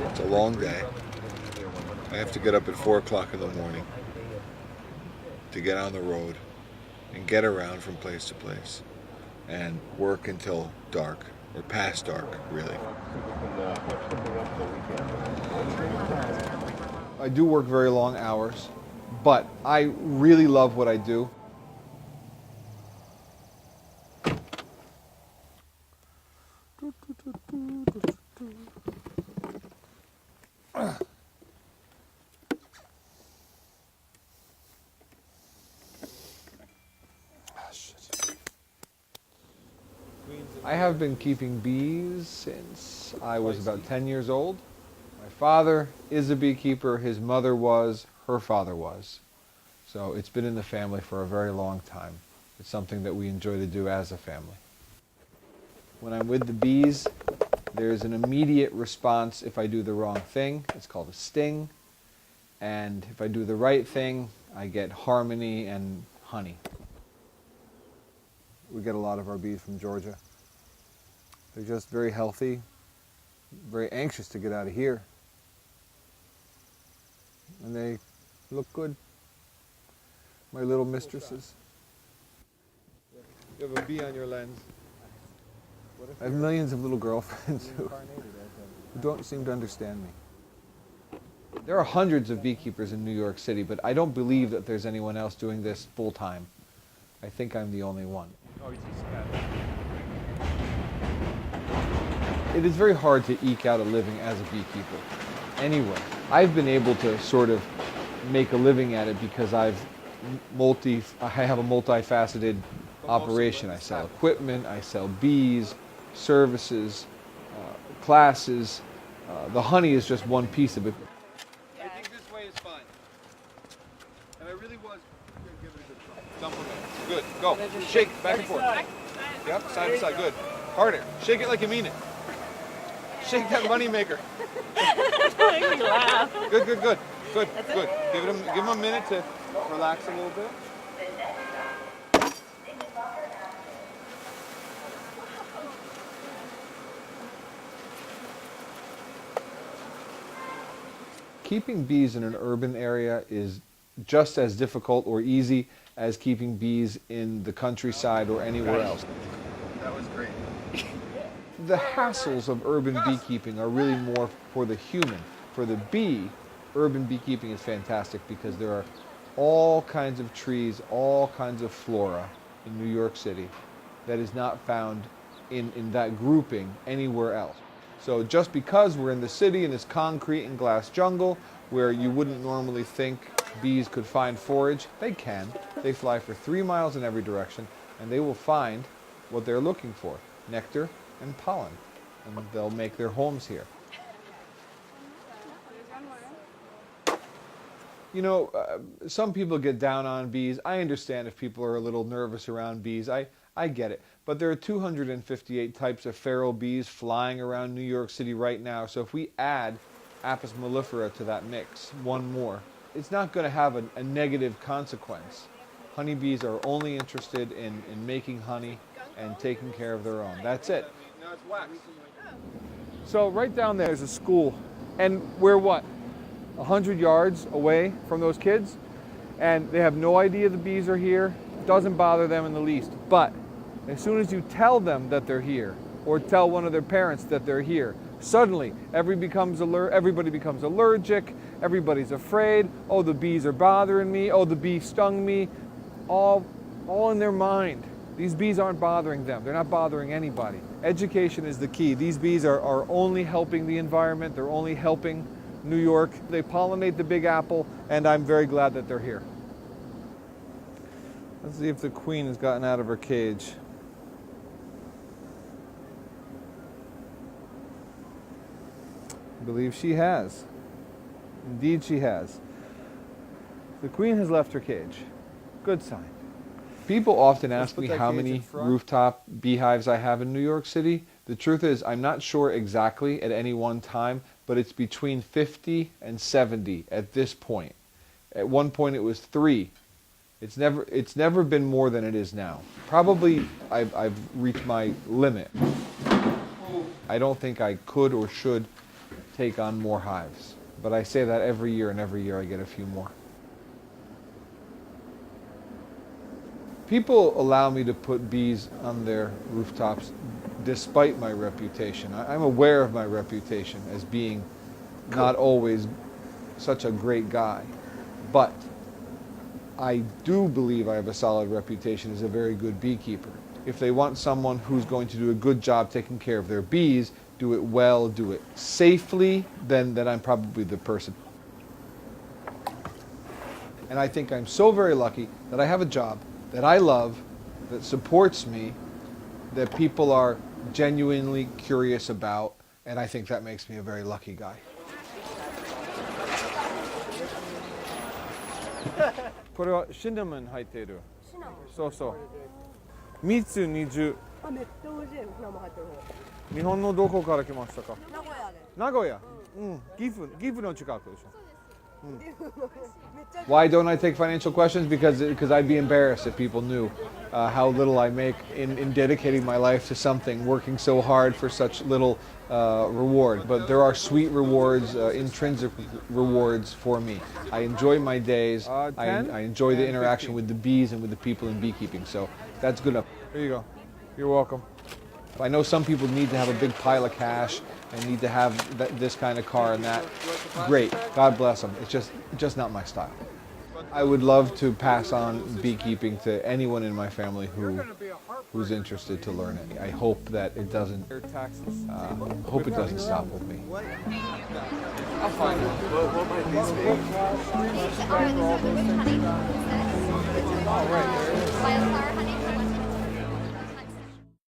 It's a long day. I have to get up at 4 o'clock in the morning to get on the road and get around from place to place and work until dark, or past dark, really. I do work very long hours, but I really love what I do. I have been keeping bees since I was about 10 years old. My father is a beekeeper, his mother was, her father was. So it's been in the family for a very long time. It's something that we enjoy to do as a family. When I'm with the bees, there's an immediate response if I do the wrong thing. It's called a sting. And if I do the right thing, I get harmony and honey. We get a lot of our bees from Georgia. They're just very healthy, very anxious to get out of here. And they look good. My little mistresses. You have a bee on your lens. I have millions of little girlfriends who don't seem to understand me. There are hundreds of beekeepers in New York City, but I don't believe that there's anyone else doing this full time. I think I'm the only one. It is very hard to eke out a living as a beekeeper. Anyway, I've been able to sort of make a living at it because I have a multifaceted operation. I sell equipment, I sell bees, services, classes. The honey is just one piece of it. I think this way is fine. And I really was going to give it a good try. Jump on it. Good. Go. Shake back and forth. Yep, side to side. Good. Harder. Shake it like you mean it. Shake that money maker. Make me laugh. Good, good, good. Good, good. Give him a minute to relax a little bit. Keeping bees in an urban area is just as difficult or easy as keeping bees in the countryside or anywhere else. That was great. The hassles of urban beekeeping are really more for the human. For the bee, urban beekeeping is fantastic because there are all kinds of trees, all kinds of flora in New York City that is not found in that grouping anywhere else. So just because we're in the city in this concrete and glass jungle where you wouldn't normally think bees could find forage, they can. They fly for 3 miles in every direction and they will find what they're looking for, nectar and pollen, and they'll make their homes here. You know, some people get down on bees. I understand if people are a little nervous around bees. I get it. But there are 258 types of feral bees flying around New York City right now. So if we add Apis mellifera to that mix, one more, it's not going to have a negative consequence. Honeybees are only interested in making honey and taking care of their own. That's it. Now it's wax. So right down there is a school. And we're what? 100 yards away from those kids, and they have no idea the bees are here. It doesn't bother them in the least. But as soon as you tell them that they're here, or tell one of their parents that they're here, suddenly everybody becomes allergic, everybody's afraid. Oh, the bees are bothering me. Oh, the bee stung me. All in their mind. These bees aren't bothering them. They're not bothering anybody. Education is the key. These bees are only helping the environment. They're only helping New York. They pollinate the Big Apple, and I'm very glad that they're here. Let's see if the queen has gotten out of her cage. I believe she has. Indeed she has. The queen has left her cage. Good sign. People often ask me how many rooftop beehives I have in New York City. The truth is, I'm not sure exactly at any one time, but it's between 50 and 70 at this point. At one point it was 3. It's never been more than it is now. Probably I've reached my limit. I don't think I could or should take on more hives. But I say that every year, and every year I get a few more. People allow me to put bees on their rooftops despite my reputation. I'm aware of my reputation as being not always such a great guy, but I do believe I have a solid reputation as a very good beekeeper. If they want someone who's going to do a good job taking care of their bees, do it well, do it safely, then I'm probably the person. And I think I'm so very lucky that I have a job that I love, that supports me, that people are genuinely curious about, and I think that makes me a very lucky guy. これはシナモン入っている。そうそう。蜜20。あ、めっちゃ美味しい。シナモン入ってる方。日本のどこから来ましたか？名古屋で。名古屋。うん。岐阜の近くでしょ。Why don't I take financial questions? Because I'd be embarrassed if people knew how little I make in dedicating my life to something, working so hard for such little reward. But there are sweet rewards, intrinsic rewards for me. I enjoy my days. I enjoy the interaction with the bees and with the people in beekeeping. So that's good enough. Here you go. You're welcome. I know some people need to have a big pile of cash and need to have this kind of car and that. Great, God bless them. It's just not my style. I would love to pass on beekeeping to anyone in my family who's interested to learn it. I hope that it doesn't. Hope it doesn't stop with me. I'll find one. What might these be? These are the honey. Oh, right. Wildflower honey.